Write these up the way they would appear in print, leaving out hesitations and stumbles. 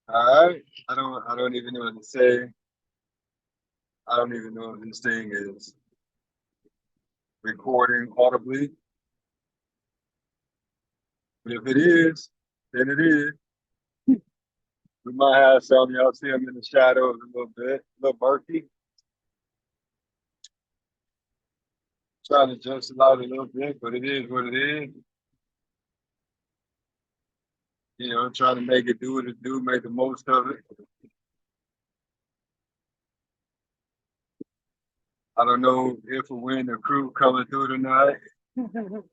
All right. I don't even know what to say. I don't even know if this thing is recording audibly. But if it is, then it is. We might have some, y'all see him in the shadows a little bit, a little murky. Trying to adjust it out a little bit, but it is what it is. Trying to make it do what it do, make the most of it. I don't know if or when the crew coming through tonight, who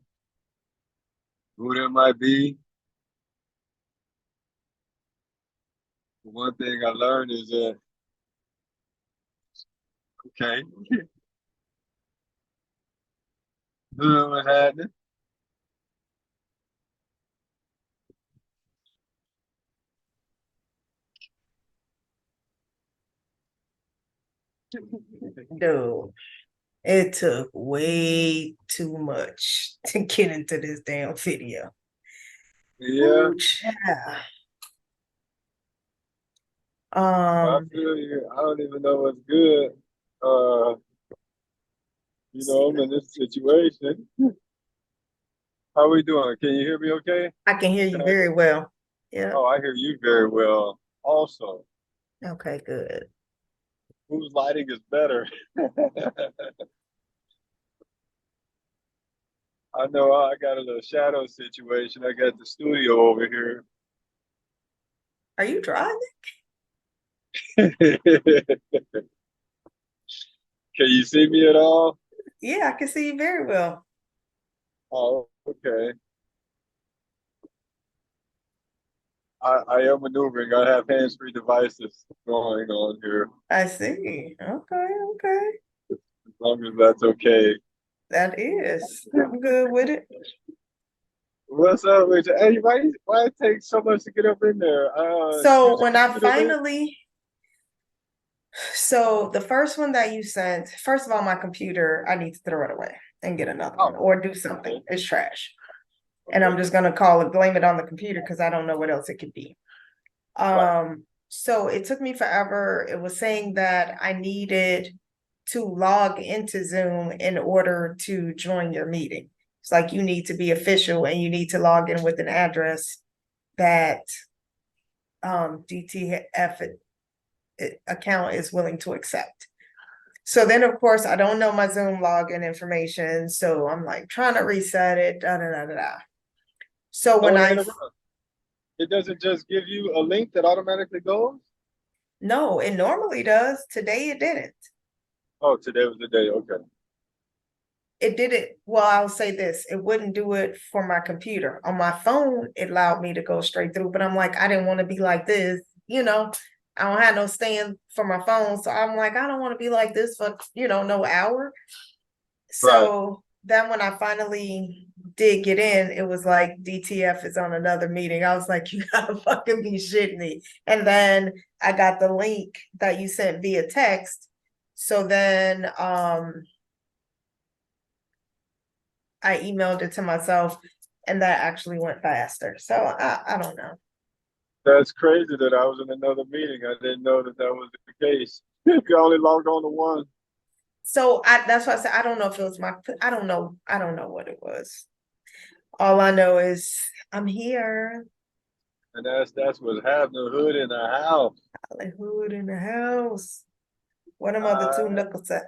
that might be. One thing I learned is that, okay, what happened? Dude, it took way too much to get into this damn video. Yeah, Ooh, child. I Um, feel you. I don't even know what's good. Uh, see, I'm in this situation. How we doing? Can you hear me okay? I can hear Can you I, very well. Yeah. oh, I hear you very well. Also, Okay, good. whose lighting is better? I know I got a little shadow situation. I got the studio over here. Are you driving? Can you see me at all? Yeah, I can see you very well. Oh, okay. I am maneuvering. I have hands-free devices going on here, I see. Okay, okay. as long as that's okay. That is. I'm good with it. What's up, Richard? Hey, why it takes so much to get up in there? So Use your when I computer link? finally, so the first one that you sent, first of all, my computer, I need to throw it away and get another one Oh, or do okay, something. It's trash. And I'm okay. just gonna call it, blame it on the computer because I don't know what else it could be. Right, So it took me forever. It was saying that I needed to log into Zoom in order to join your meeting. It's like you need to be official and you need to log in with an address that DTF account is willing to accept. So then, of course, I don't know my Zoom login information. So I'm like trying to reset it, da da da da da. So I when want to I interrupt. It doesn't just give you a link that automatically goes? no, it normally does. Today it didn't. Oh, today was the day. Okay. It did it. Well, I'll say this, it wouldn't do it for my computer. On my phone, it allowed me to go straight through, but I'm like, I didn't want to be like this. I don't have no stand for my phone. So I'm like, I don't want to be like this for, no hour. Right. So then when I finally did get in, it was like DTF is on another meeting. I was like, you gotta fucking be shitting me. And then I got the link that you sent via text. So then I emailed it to myself and that actually went faster. So I don't know. That's crazy that I was in another meeting. I didn't know that that was the case. You only logged on to one. So that's why I said I don't know if it was my I don't know. I don't know what it was. All I know is I'm here. And that's what's happening. Hood in the house. Hollywood in the house. What them other two Uh, knuckles at?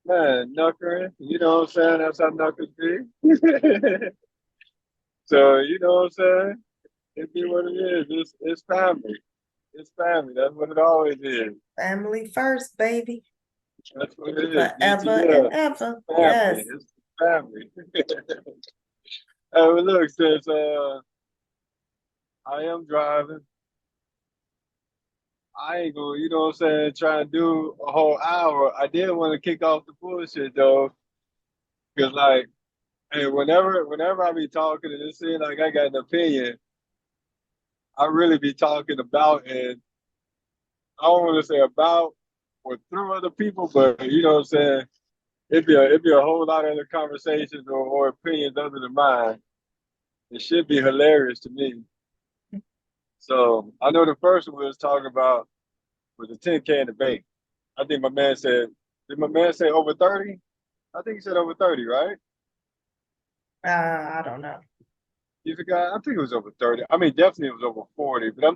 man, knuckering. You know what I'm saying? That's how knuckles be. So, you know what I'm saying? It be what it is. It's family. It's family. That's what it always is. Family first, baby. That's what it is. Forever and DTL. ever. Family. Yes. It's family. Well, look, since I am driving, I ain't gonna, you know what I'm saying, try and do a whole hour. I did want to kick off the bullshit though, because like, hey, whenever I be talking and it seems like I got an opinion, I really be talking about, and I don't want to say about or through other people, but you know what I'm saying? It'd be a whole lot of other conversations or opinions other than mine. It should be hilarious to me. So I know the first one we was talking about was the 10K in the bank. I think my man said, did my man say over 30? I think he said over 30, right? I don't know. He's a guy, I think it was over 30. I mean, definitely it was over 40, but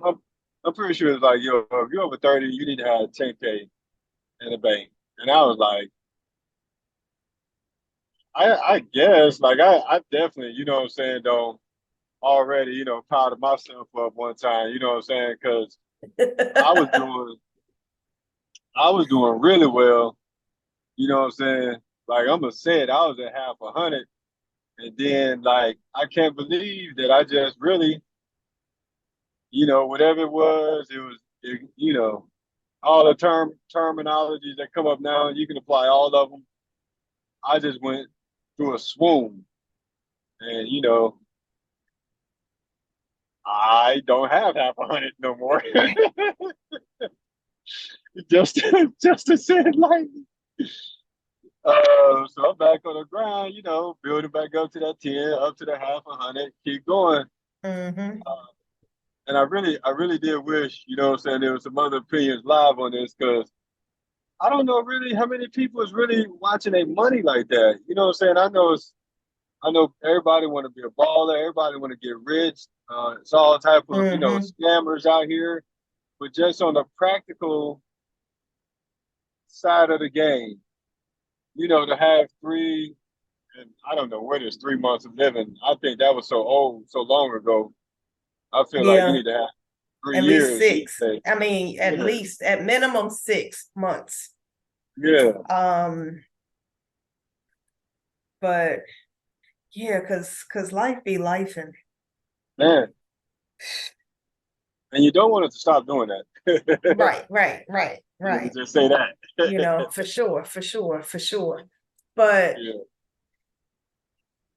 I'm pretty sure it's like, yo, if you're over 30, you need to have 10K in the bank. And I was like, I guess, like I definitely, you know what I'm saying, though, already, powdered myself up one time, you know what I'm saying? Because I was doing I was doing really well, you know what I'm saying? Like I'm gonna say it, I was at half a hundred, and then like I can't believe that I just really, whatever it was, all the terminologies that come up now, you can apply all of them. I just went through a swoon, and I don't have half a hundred no more. just just to say it like so I'm back on the grind, building back up to that 10, up to the half a hundred, keep going. Hmm. And I really did wish, what I'm saying, there was some other opinions live on this because I don't know really how many people is really watching their money like that. You know what I'm saying? I know everybody want to be a baller, everybody want to get rich. It's all type of, Hmm. scammers out here. But just on the practical side of the game, to have three, and I don't know what is 3 months of living. I think that was so old, so long ago. I feel like you Yeah, need to have three at least years these 6. days. I mean, at Yeah, least at minimum 6 months. yeah, Um, but yeah, cause life be life and man. And you don't want it to stop doing that. right, right, right, Let me right. just say that. For sure, for sure, for sure. But Yeah,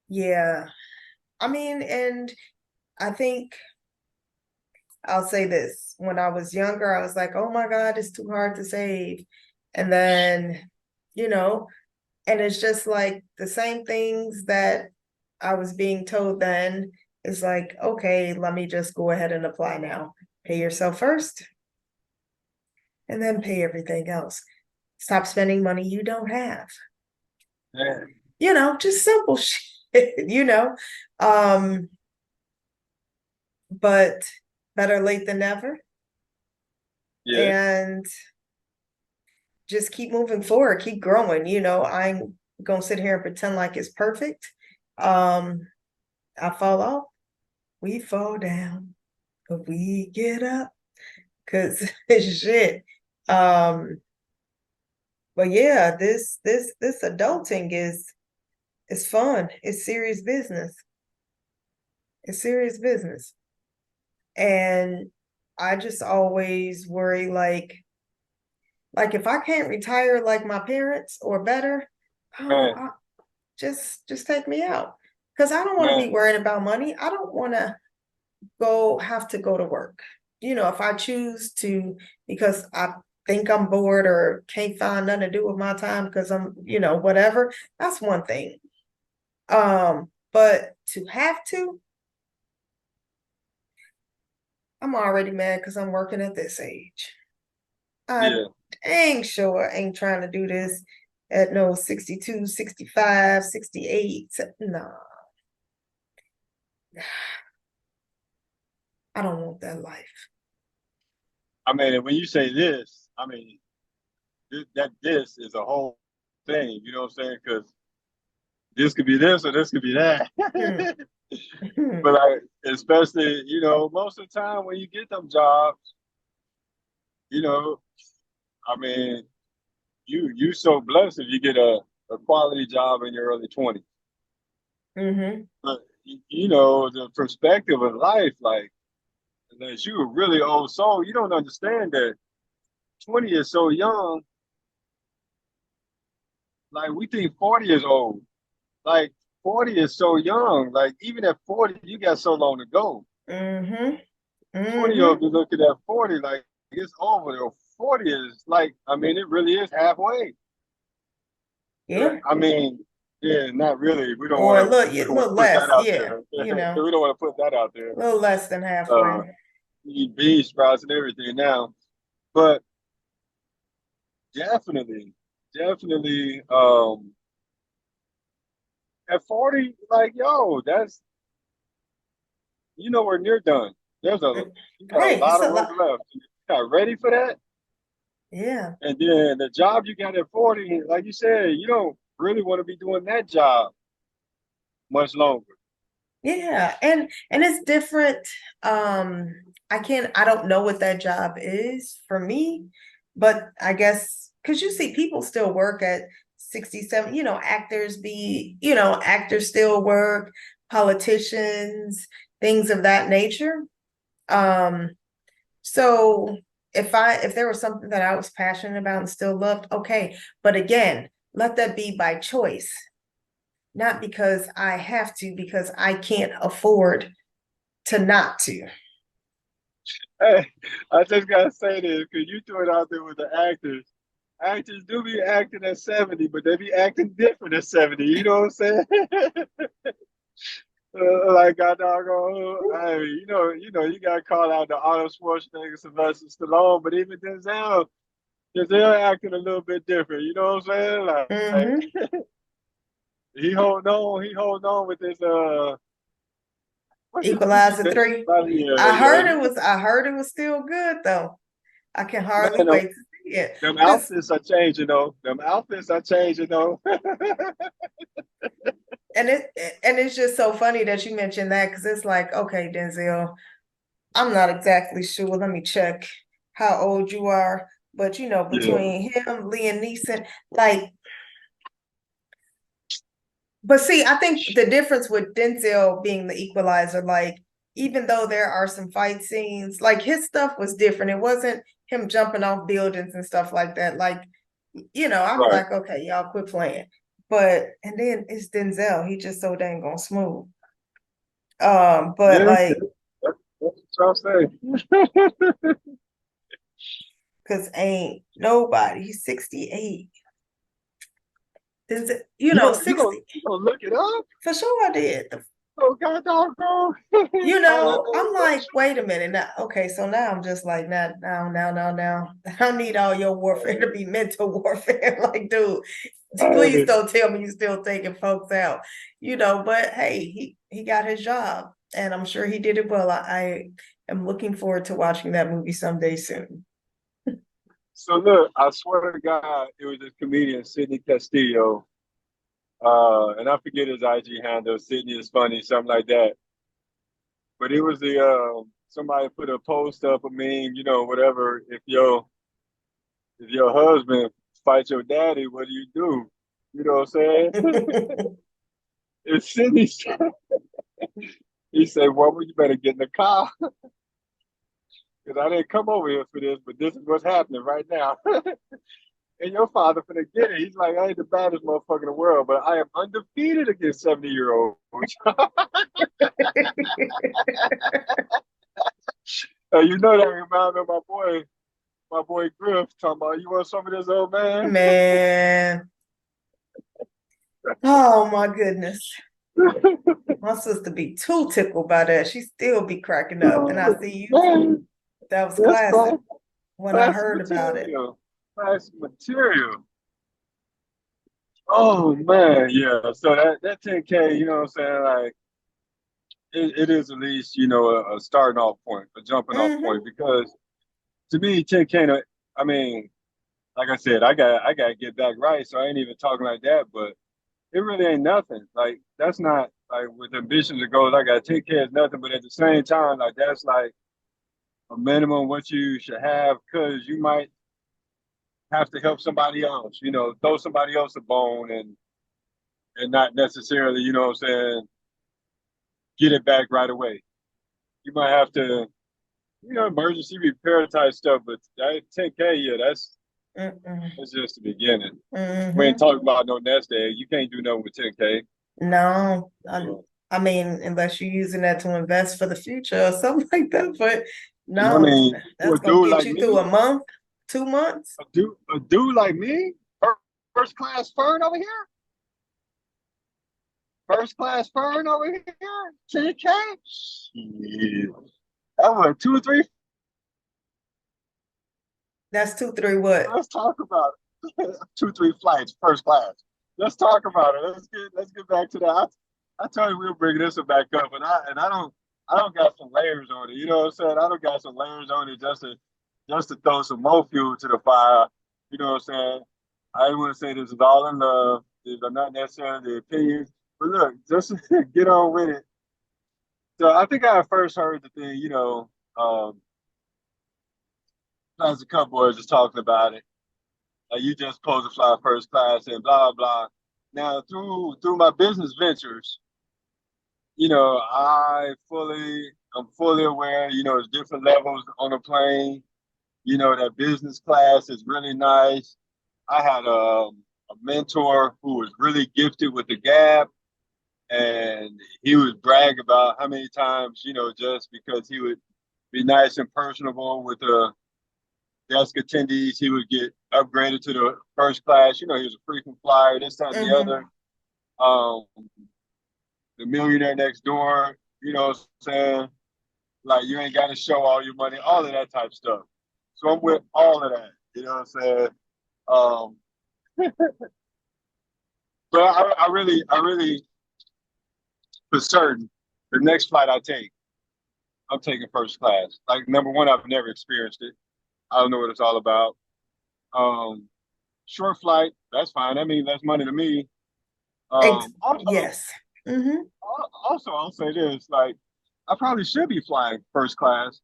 yeah, I mean, and I think I'll say this. When I was younger, I was like, oh my God, it's too hard to save. And then, you know, and it's just like the same things that I was being told then. It's like, okay, let me just go ahead and apply now. Pay yourself first and then pay everything else. Stop spending money you don't have. man. Just simple shit. Um, but better late than never. Yeah, And just keep moving forward, keep growing. I'm gonna sit here and pretend like it's perfect. Um, I fall off, we fall down, but we get up because shit. Um, but yeah, this adulting is fun. It's serious business. It's serious business. And I just always worry like if I can't retire like my parents or better, oh, man, just take me out. Because I don't want to man. be worried about money. I don't want to have to go to work. If I choose to, because I think I'm bored or can't find nothing to do with my time because I'm, whatever, that's one thing. But to have to, I'm already mad because I'm working at this age. I Yeah, dang sure ain't trying to do this at no 62, 65, 68. No, I don't want that life. I mean, and when you say this, I mean this is a whole thing. You know what I'm saying? Because this could be this or this could be that. Hmm. But like, especially, most of the time when you get them jobs, you know, I mean, you so blessed if you get a quality job in your early 20s. Hmm. But the perspective of life, like unless you're a really old soul, you don't understand that 20 is so young. Like we think 40 is old. Like 40 is so young. Like even at 40, you got so long to go. Hmm. 20-year-old Mm-hmm. be looking at 40 like it's over there. 40 is like, I mean, it really is halfway. Yeah. I mean, yeah, not really. We don't Or want a to. little, We yeah, don't want little to put that less. out Yeah. there. You know, We don't want to put that out there. a little less than Uh, halfway. you eat bean sprouts and everything now, but definitely, definitely, at 40, like yo, that's we're near done. There's a Mm, you got a right. It's lot a of road lot. left. You're not ready for that. Yeah. And then the job you got at 40, like you said, you don't really want to be doing that job much longer. Yeah. And it's different. Um, I don't know what that job is for me, but I guess because you see people still work at 67, actors still work, politicians, things of that nature. Um, So if there was something that I was passionate about and still loved, okay. But again, let that be by choice, not because I have to, because I can't afford to not to. Hey, I just gotta say this because you threw it out there with the actors. Actors do be acting at 70, but they be acting different at 70. You know what I'm saying? Like I doggone, hey, you got to call out the Arnold Schwarzenegger, Sylvester Stallone, but even Denzel acting a little bit different. You know what I'm saying? Like Hmm. he holding on with his what's his movie Equalizer that 3. yeah, yeah. I heard it was still good though. I can hardly Man, wait to see it. them Cause outfits are changing though. Them outfits are changing though. and it and it's just so funny that you mentioned that because it's like, okay, Denzel, I'm not exactly sure. Let me check how old you are. But Yeah, between him, Liam Neeson, like, but see, I think the difference with Denzel being the equalizer, like, even though there are some fight scenes, like his stuff was different. It wasn't him jumping off buildings and stuff like that. Like, I'd be right. like, okay, y'all quit playing. But and then it's Denzel. He just so dang on smooth. But Yeah, like, that's what I'm saying. cause ain't nobody. He's 68. Denzel, You gonna 60. look it up? For sure I did. Oh god doggone. Oh, that I'm old like, wait a minute. Now, okay, so now I'm just like, now. I don't need all your warfare to be mental warfare. Like, dude, please hey, don't tell me you still taking folks out. But hey, he got his job and I'm sure he did it well. I am looking forward to watching that movie someday soon. so look, I swear to God, it was this comedian Sidney Castillo, and I forget his IG handle. Sidney is funny, something like that. But it was the somebody put a post up, a meme, whatever. If your husband fights your daddy, what do you do? You know what I'm saying? And Sidney said, he said, "Well, you better get in the car because I didn't come over here for this, but this is what's happening right now." And your father finna get it. He's like, I ain't the baddest motherfucker in the world, but I am undefeated against 70-year-olds. You know that remind me of my boy Griff talking about you want some of this old man? Man, oh my goodness. My sister be too tickled by that. She still be cracking up. And I see you too. Man, That was that's classic when I classic heard about it. material. Classic material. Oh man, yeah. So that 10K, you know what I'm saying? Like it is at least, a starting off point, a jumping off point. Hmm. Because to me, 10K, I mean, like I said, I gotta get back right. So I ain't even talking like that, but it really ain't nothing. Like that's not like with ambitions and goals. I got 10K is nothing, but at the same time, like that's like a minimum what you should have because you might have to help somebody else. Throw somebody else a bone and not necessarily, you know what I'm saying, get it back right away. You might have to, emergency repair type stuff, but that 10K, yeah, Mm-mm. that's just the beginning. We ain't Hmm. talking about no nest egg. You can't do nothing with 10K. No, So, I mean, unless you're using that to invest for the future or something like that. But I no, mean, for that's a gonna dude get like you through me, a month, 2 months. a dude like me, first class fern over here, first class fern over here, 10K. Shit. That was 2 or 3. That's 2, 3 what? Let's talk about it. 2, 3 flights, first class. Let's talk about it. Let's get back to that. I told you we'll bring this one back up, and I don't got some layers on it. You know what I'm saying? I don't got some layers on it just to throw some more fuel to the fire. You know what I'm saying? I didn't want to say this is all in love. These are not necessarily the opinions. But look, just get on with it. So I think I first heard the thing, as a couple boys just talking about it. Like you just supposed to fly first class and blah blah. Now through my business ventures, I'm fully aware, there's different levels on a plane. That business class is really nice. I had a mentor who was really gifted with the gap, and he would brag about how many times, just because he would be nice and personable with the desk attendees, he would get upgraded to the first class. He was a frequent flyer, this, that, and the Mm-hmm. other. Um, the millionaire next door, what I'm saying? Like you ain't got to show all your money, all of that type stuff. So I'm with all of that, you know what I'm saying? Um, but I really, for certain, the next flight I take, I'm taking first class. Like number one, I've never experienced it. I don't know what it's all about. Um, Short flight, that's fine. I mean, that's money to me. Also, Yes. Mm-hmm. also, I'll say this: like, I probably should be flying first class,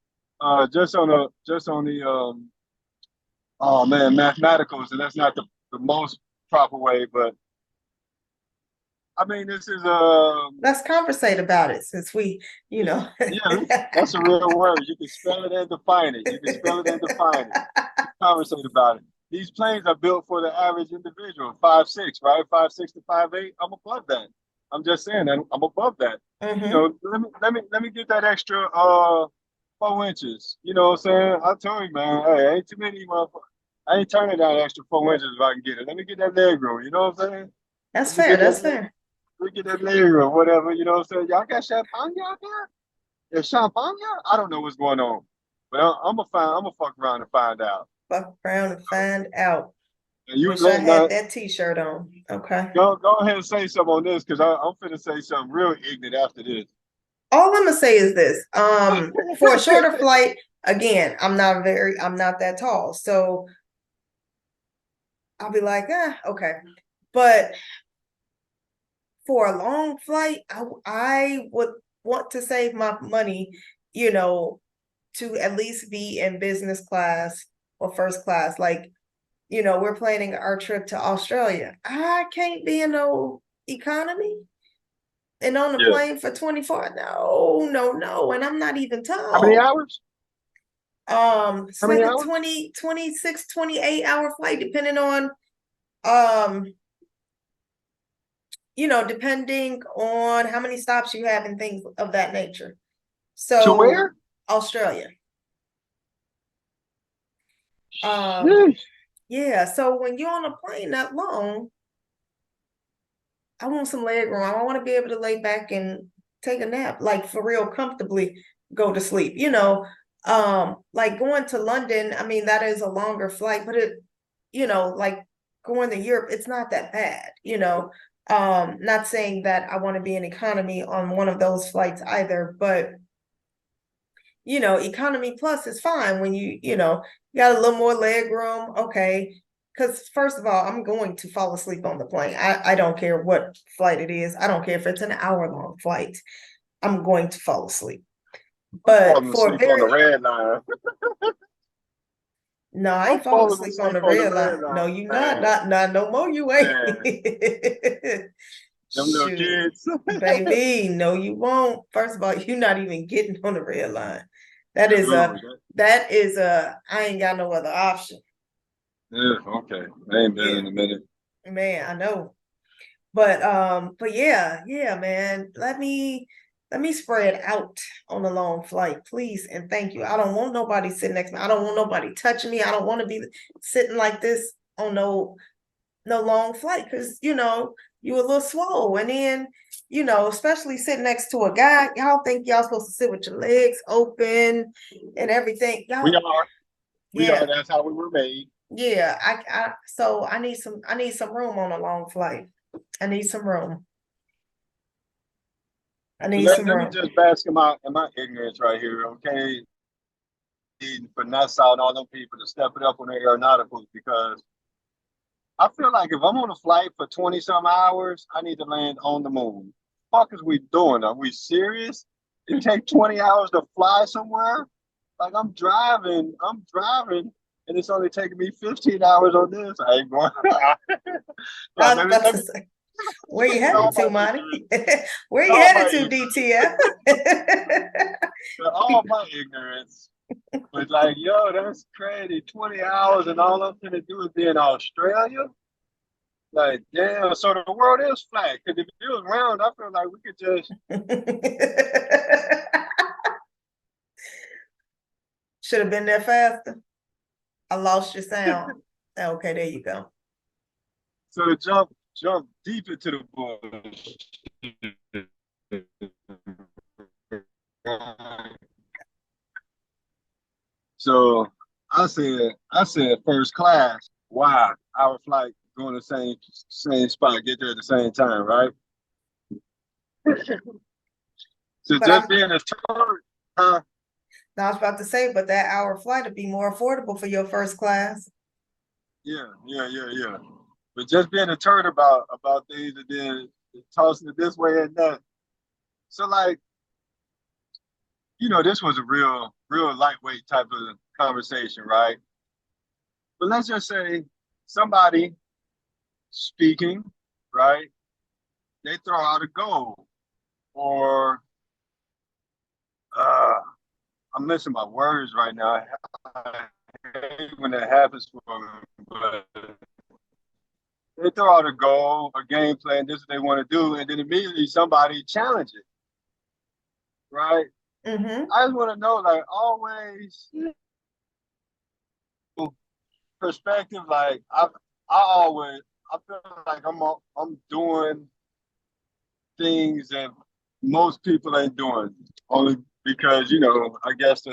just on the oh man, mathematicals, and that's not the most proper way, but I mean, this is Let's conversate about it since we, you know. yeah, that's a real word. You can spell it and define it. You can spell it and define it. Conversate about it. These planes are built for the average individual, 5'6", right? 5'6" to 5'8". I'm above that. I'm just saying that I'm above that. Mm-hmm. Let me get that extra 4 inches. You know what I'm saying? I told you, man, hey, ain't too many motherfuckers. I ain't turning down extra 4 inches if I can get it. Let me get that leg room. You know what I'm saying? That's Let me fair. get That's that. fair. Let me get that leg room, whatever. You know what I'm saying? Y'all got champagne out there? There's champagne? I don't know what's going on, but I'm gonna find. I'm gonna fuck around and find out. Fuck around and find out. And you Wish I let had now that t-shirt on. Okay. go ahead and say something on this because I'm finna say something real ignorant after this. All I'm gonna say is this. For a shorter flight, again, I'm not that tall. So I'll be like, okay. But for a long flight, I would want to save my money, you know, to at least be in business class or first class. Like, we're planning our trip to Australia. I can't be in no economy and on the Yeah. plane for 24. No, no, no. And I'm not even How many tall. hours? It's How like many a hours? 20, 26, 28 hour flight, depending on um, depending on how many stops you have and things of that nature. To So where? Australia. Um, Sheesh. yeah, so when you're on a plane that long, I want some leg room. I want to be able to lay back and take a nap, like for real comfortably go to sleep. Like going to London, I mean, that is a longer flight, but like going to Europe, it's not that bad. Not saying that I want to be in economy on one of those flights either, but economy plus is fine when you got a little more leg room. Okay. Because first of all, I'm going to fall asleep on the plane. I don't care what flight it is. I don't care if it's an hour-long flight. I'm going to fall asleep. But Falling for a asleep on the very red line. no, I I'm ain't falling falling asleep on asleep the on the red red line. No, line, you not, man. not no more. You ain't. Man, them little Shoot, kids. baby. No, you won't. First of all, you're not even getting on the red line. That is a Dude, I ain't got no other option. yeah, okay. I ain't been Yeah, in a minute. man, I know. But yeah, man. Let me spread out on the long flight, please, and thank you. I don't want nobody sitting next to me. I don't want nobody touching me. I don't want to be sitting like this on no long flight because you a little swole, and then especially sitting next to a guy. Y'all think y'all supposed to sit with your legs open and everything. We Y'all, are. We yeah, are. That's how we were made. yeah. So I need some room on a long flight. I need some room. I need some Let me room. just bask in my ignorance right here, okay? And finesse out all them people to step it up on their aeronauticals because I feel like if I'm on a flight for 20 some hours, I need to land on the moon. Fuck is we doing? Are we serious? It take 20 hours to fly somewhere? Like I'm driving, and it's only taking me 15 hours on this. I ain't going. I Like, was about let to me say, where you all headed my to, Monty? ignorance, Where you all headed my to, ignorance, DTF? all my ignorance. But like, yo, that's crazy. 20 hours and all I'm gonna do is be in Australia. Like, damn, so the world is flat. Because if it was round, I feel like we could just. Should have been there faster. I lost your sound. Okay, there you go. So to jump deep into the bush. So I said first class. Wow, our flight going the same spot, get there at the same time, right? So But just being a tourist, huh? I was about to say, but that hour flight would be more affordable for your first class. Yeah. But just being a turd about things and then tossing it this way and that. So like, this was a real lightweight type of conversation, right? But let's just say somebody speaking, right? They throw out a goal, or uh, I'm missing my words right now. I hate when that happens for me, but they throw out a goal, a game plan, this is what they want to do, and then immediately somebody challenges it, right? Mm-hmm. I just want to know, like, always perspective. Like, I feel like I'm doing things that most people ain't doing, only because I guess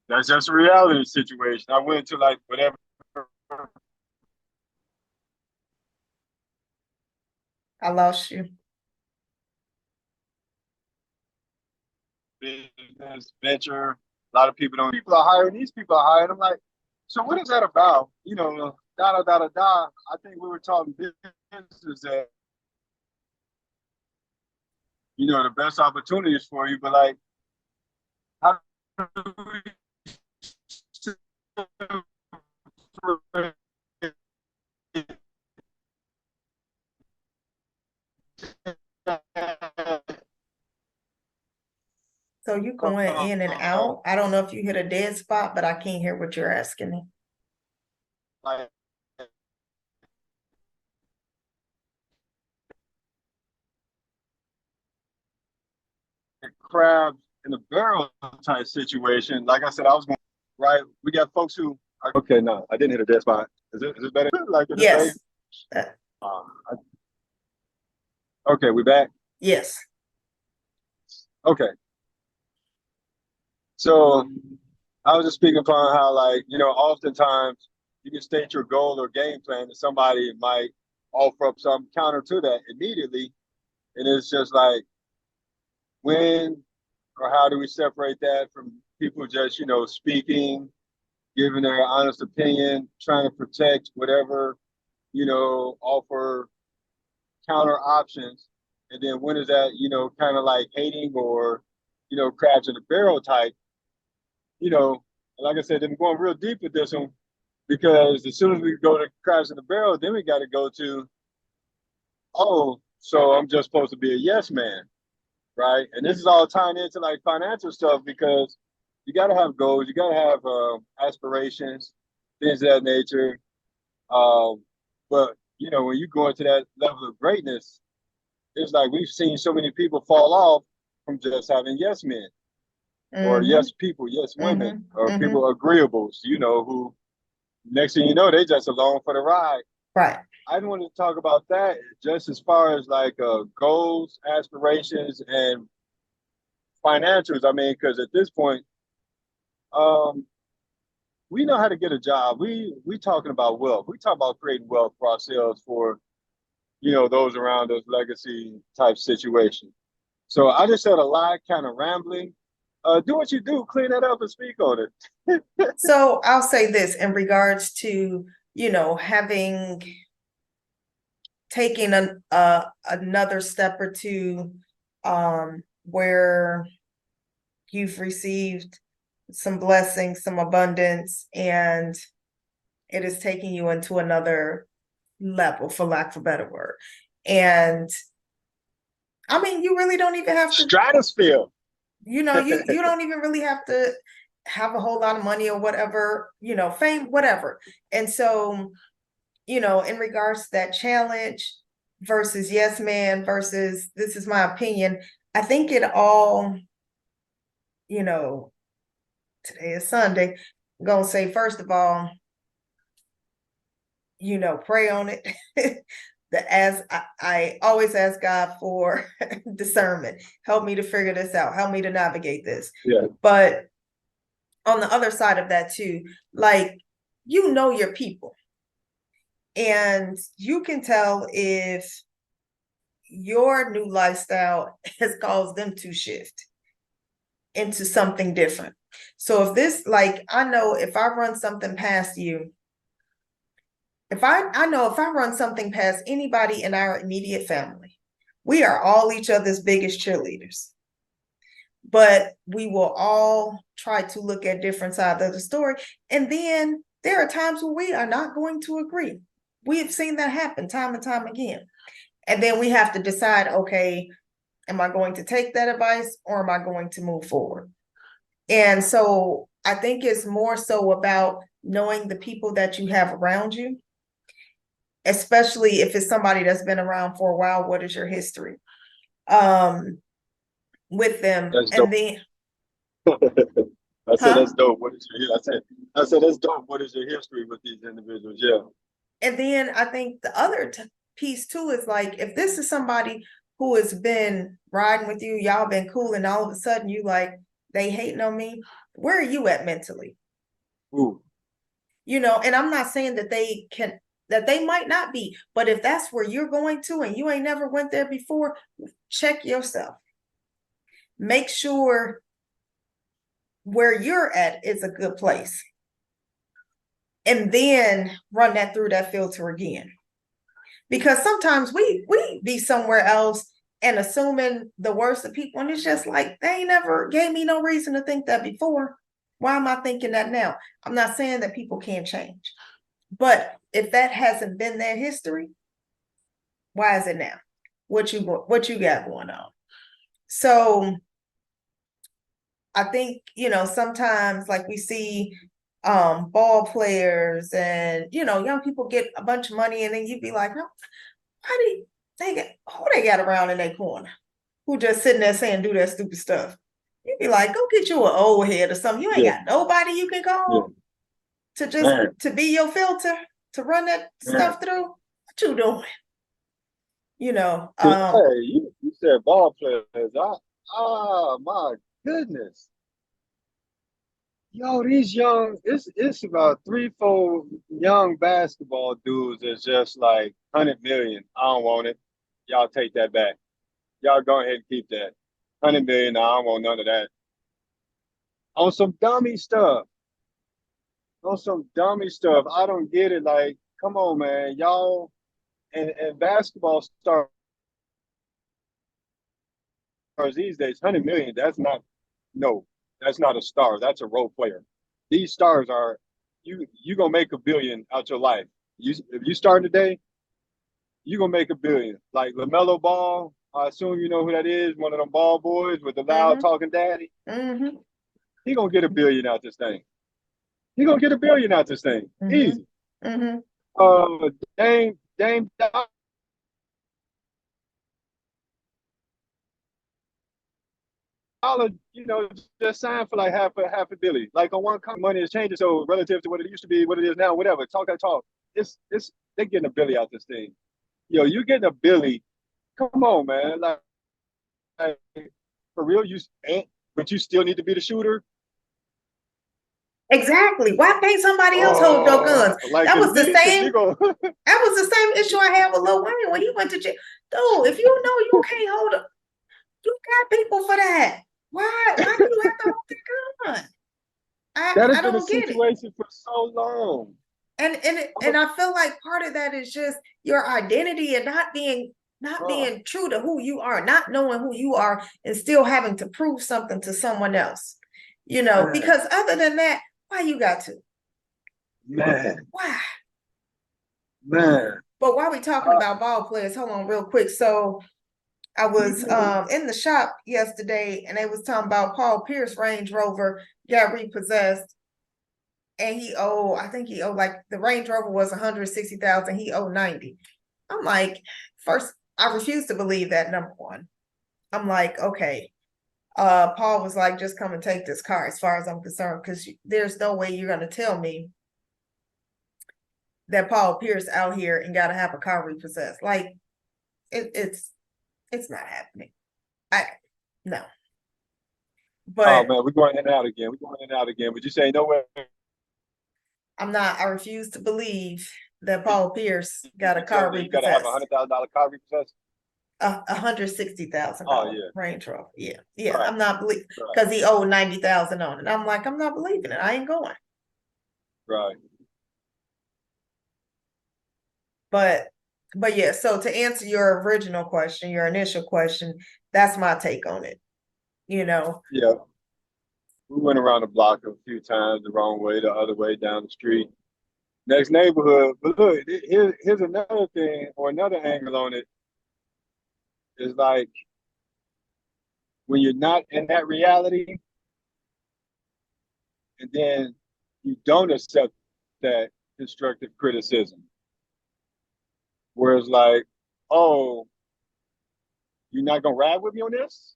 that's just a reality situation. I went to like whatever I lost you. business venture. A lot of people don't. People are hiring. These people are hiring. I'm like, so what is that about? Da da da da da. I think we were talking business that the best opportunities for you, but like, how do we So you going in and out. I don't know if you hit a dead spot, but I can't hear what you're asking me. like crabs in a barrel type situation? Like I said, I was going right. We got folks who are okay. No, I didn't hit a dead spot. Is it better? Like in the face? Yes. Okay, we back. Yes. Okay, so I was just speaking upon how, like, oftentimes you can state your goal or game plan, and somebody might offer up some counter to that immediately, and it's just like, when or how do we separate that from people just speaking, giving their honest opinion, trying to protect whatever, offer counter options. And then when is that, kind of like hating or, crabs in the barrel type, like I said, I'm going real deep with this one because as soon as we go to crabs in the barrel, then we got to go to, oh, so I'm just supposed to be a yes man, right? And this is all tying into like financial stuff because you got to have goals, you got to have aspirations, things of that nature. But you know, when you go into that level of greatness, it's like we've seen so many people fall off from just having yes men or Mm-hmm. yes people, yes women, Mm-hmm. or Mm-hmm. people agreeables, you know, who next thing you know, they just along for the ride. Right. I want to talk about that just as far as like goals, aspirations, and financials. I mean, because at this point, um, we know how to get a job. We talking about wealth. We talk about creating wealth for ourselves, for you know those around us, legacy type situation. So I just said a lot, kind of rambling. Do what you do, clean that up and speak on it. So I'll say this in regards to, having taken another step or two, where you've received some blessings, some abundance, and it is taking you into another level, for lack of a better word. And I mean, you really don't even have to, Stratosphere. you don't even really have to have a whole lot of money or whatever, fame, whatever. And so, in regards to that challenge versus yes man versus this is my opinion, I think it all, you know, today is Sunday. I'm gonna say, first of all, pray on it. As I always ask God for discernment, help me to figure this out, help me to navigate this. Yeah. But on the other side of that too, like, your people, and you can tell if your new lifestyle has caused them to shift into something different. So if this, like, I know if I run something past you, if I know if I run something past anybody in our immediate family, we are all each other's biggest cheerleaders. But we will all try to look at different sides of the story. And then there are times where we are not going to agree. We have seen that happen time and time again. And then we have to decide, okay, am I going to take that advice or am I going to move forward? And so I think it's more so about knowing the people that you have around you, especially if it's somebody that's been around for a while. What is your history with them? That's And dope. then, I said huh? that's dope. What is your I said that's dope. What is your history with these individuals? Yeah. And then I think the other piece too is, like, if this is somebody who has been riding with you, y'all been cool, and all of a sudden you like, they hating on me, where are you at mentally? Ooh. And I'm not saying that they might not be, but if that's where you're going to and you ain't never went there before, check yourself. Make sure where you're at is a good place. And then run that through that filter again. Because sometimes we be somewhere else and assuming the worst of people, and it's just like, they ain't never gave me no reason to think that before. Why am I thinking that now? I'm not saying that people can't change, but if that hasn't been their history, why is it now? What you got going on? So I think, sometimes, like, we see ball players and, young people get a bunch of money, and then you'd be like, no, why do they get who they got around in their corner who just sitting there saying do that stupid stuff? You'd be like, go get you an old head or something. You ain't Yeah. got nobody you can Yeah. call to just Man. to be your filter, to run that Man. stuff through. What you doing? Hey, you said ball players. My goodness. Yo, these young, it's about 3, 4 young basketball dudes that's just like 100 million. I don't want it. Y'all take that back. Y'all go ahead and keep that. 100 million, I don't want none of that. On some dummy stuff. On some dummy stuff. I don't get it. Like, come on, man. Y'all and basketball stars these days, 100 million, no, that's not a star. That's a role player. These stars are you gonna make a billion out your life. If you start today, you gonna make a billion. Like LaMelo Ball, I assume you know who that is, one of them ball boys with the loud Mm-hmm. talking daddy. Mm-hmm. He gonna get a billion out this thing. He gonna get a billion out this thing. Mm-hmm. Easy. Mm-hmm. Uh Dame Dame Dollar, just signed for like half a billion. Like on one money is changing, so relative to what it used to be, what it is now, whatever. Talk that talk. It's they're getting a billy out this thing. Yo, you getting a billy. Come on, man. Like for real, you ain't, but you still need to be the shooter. Exactly. Why pay somebody else hold your guns? Oh, like That cause was the same. you go. That was the same issue I had with Lil Wayne when he went to jail. Dude, if you know you can't hold up, you got people for that. Why do you have to hold their gun? That has I been a don't get it. situation for so long. And I feel like part of that is just your identity and not Oh, being true to who you are, not knowing who you are, and still having to prove something to someone else. man, Because other than that, why you got to? man, Why? man. But while we talking about ball players, hold on real quick. So I was in the shop yesterday and they was talking about Paul Pierce Range Rover got repossessed and I think he owed like the Range Rover was 160,000, he owed 90. I'm like, first, I refuse to believe that, number one. I'm like, okay. Paul was like, just come and take this car as far as I'm concerned, because there's no way you're gonna tell me that Paul Pierce out here and gotta have a car repossessed. Like it's not happening. I no. Oh But man, we're going in and out again. We're going in and out again. Would you say no way? I'm not. I refuse to believe that Paul Pierce got a You tell car me you gotta have a repossessed. $100,000 car repossessed? $160,000 Oh yeah, Range Rover. Yeah, yeah. right, I'm not believing right, because he owed 90,000 on it. I'm like, I'm not believing it. I ain't going. right. But but yeah. So to answer your original question, your initial question, that's my take on it. You know. Yeah, we went around the block a few times the wrong way, the other way down the street. Next neighborhood. But look, here's another thing or another angle on it is like when you're not in that reality and then you don't accept that constructive criticism. Whereas like, oh, you're not gonna ride with me on this?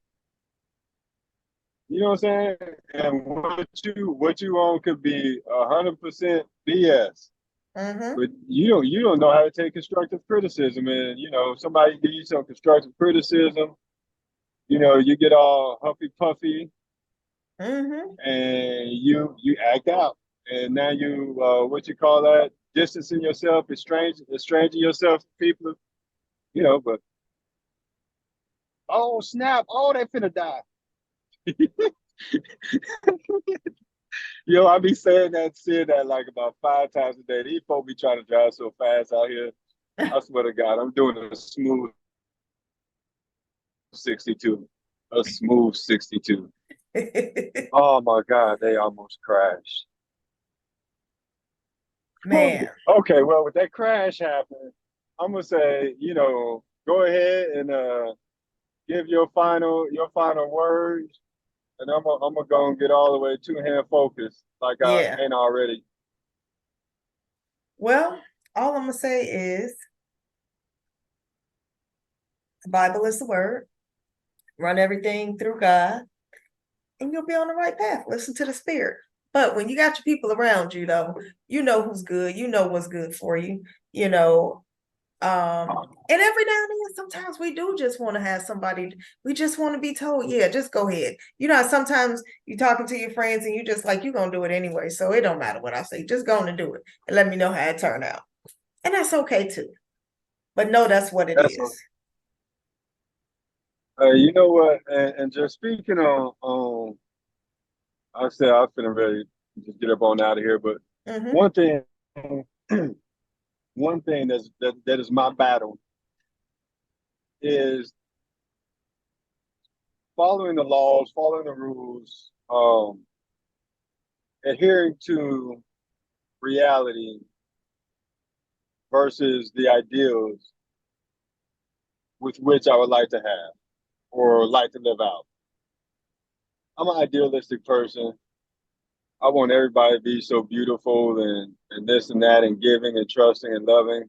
You know what I'm saying? And what you own could be 100% BS. Mm-hmm. But you don't know how to take constructive criticism. And somebody gives you some constructive criticism, you get all huffy puffy Mm-hmm. and you act out. And now you what you call that? Distancing yourself, estranging yourself from people, but oh snap, oh they finna die. I be saying that like about 5 times a day. These folks be trying to drive so fast out here. I swear to God, I'm doing a smooth 62. A smooth 62. Oh my God, they almost crashed. Man. Okay, well, with that crash happening, I'm gonna say, go ahead and give your final words, and I'm gonna go and get all the way two-hand focused like I Yeah. ain't already. Well, all I'm gonna say is the Bible is the word. Run everything through God, and you'll be on the right path. Listen to the Spirit. But when you got your people around you, though, you know who's good. You know what's good for you. You know, and every now and then, sometimes we do just want to have somebody. We just want to be told, yeah, just go ahead. Sometimes you talking to your friends and you just like you're gonna do it anyway, so it don't matter what I say. Just go on and do it, and let me know how it turned out, and that's okay too. But no, that's what it That's is. you know what? And just speaking I said I'm finna ready just get up on out of here. But Mm-hmm. one thing, one thing that is my battle is following the laws, following the rules, adhering to reality versus the ideals with which I would like to have or like to live out. I'm an idealistic person. I want everybody to be so beautiful and this and that and giving and trusting and loving.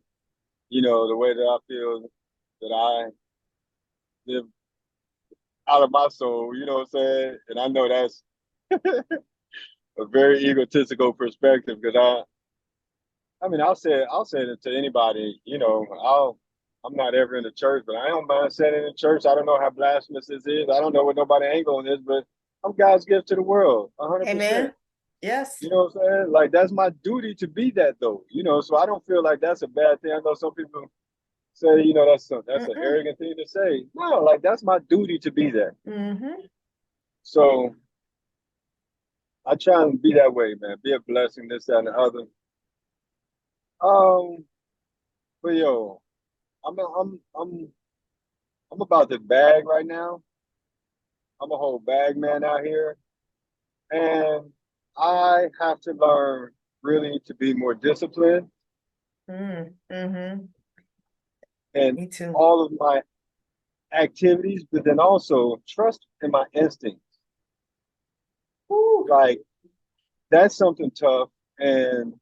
you know, the way that I feel that I live out of my soul, you know what I'm saying? And I know that's a very egotistical perspective because I mean, I'll say it to anybody, you know, I'm not ever in the church, but I don't mind sitting in the church. I don't know how blasphemous this is. I don't know what nobody angle is, but I'm God's gift to the world, 100%. Amen. Yes. You know what I'm saying? Like that's my duty to be that though, you know. So I don't feel like that's a bad thing. I know some people say, you know, that's an Mm-mm. arrogant thing to say. No, like that's my duty to be that. Mm-hmm. So I try and be that way, man. Be a blessing, this, that, and the other. Um, but yo, I'm about to bag right now. I'm a whole bag man out here, and I have to learn really to be more disciplined Mm-hmm. in Me too. all of my activities, but then also trust in my instincts. Ooh. Like that's something tough, and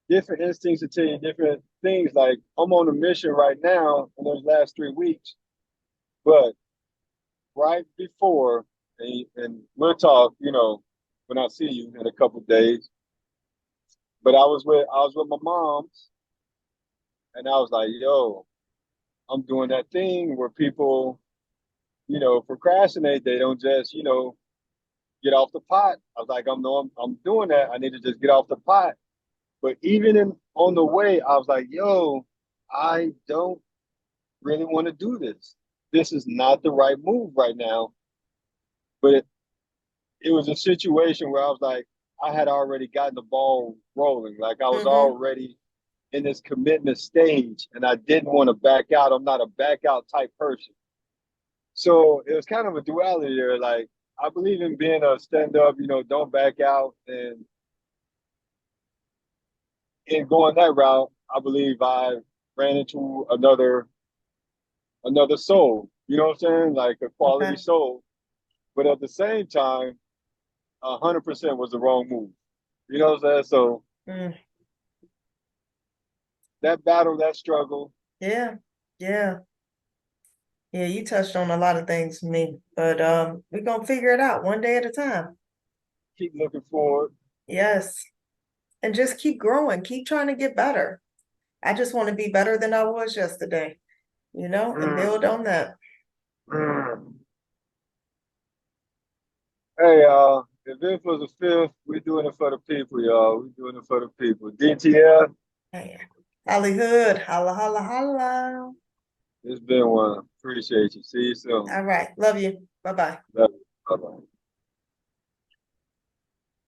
different instincts will tell you different things. Like I'm on a mission right now in those last 3 weeks, but right before, and we'll talk, you know, when I see you in a couple of days. But I was with my mom's, and I was like, yo, I'm doing that thing where people, you know, procrastinate. They don't just, you know, get off the pot. I was like, I'm doing that. I need to just get off the pot. But even in on the way, I was like, yo, I don't really want to do this. This is not the right move right now. But it was a situation where I was like, I had already gotten the ball rolling. Like I was Mm-hmm. already in this commitment stage and I didn't want to back out. I'm not a back out type person. So it was kind of a duality there. Like I believe in being a stand up, you know, don't back out. And in going that route, I believe I ran into another soul. You know what I'm saying? Like a quality Okay. soul. But at the same time, 100% was the wrong move. You know what I'm saying? So Mm. that battle, that struggle, Yeah. Yeah. Yeah. You touched on a lot of things for me, but we're gonna figure it out one day at a time. keep looking forward. Yes. And just keep growing, keep trying to get better. I just want to be better than I was yesterday, and build Mm, on that. mm. Hey, if this was a fifth, we're doing it for the people, y'all. We're doing it for the people. DTF, Man. Hollywood, holla, holla, holla. it's been one. Appreciate you. See you soon. All right. Love you. Bye-bye. Love you.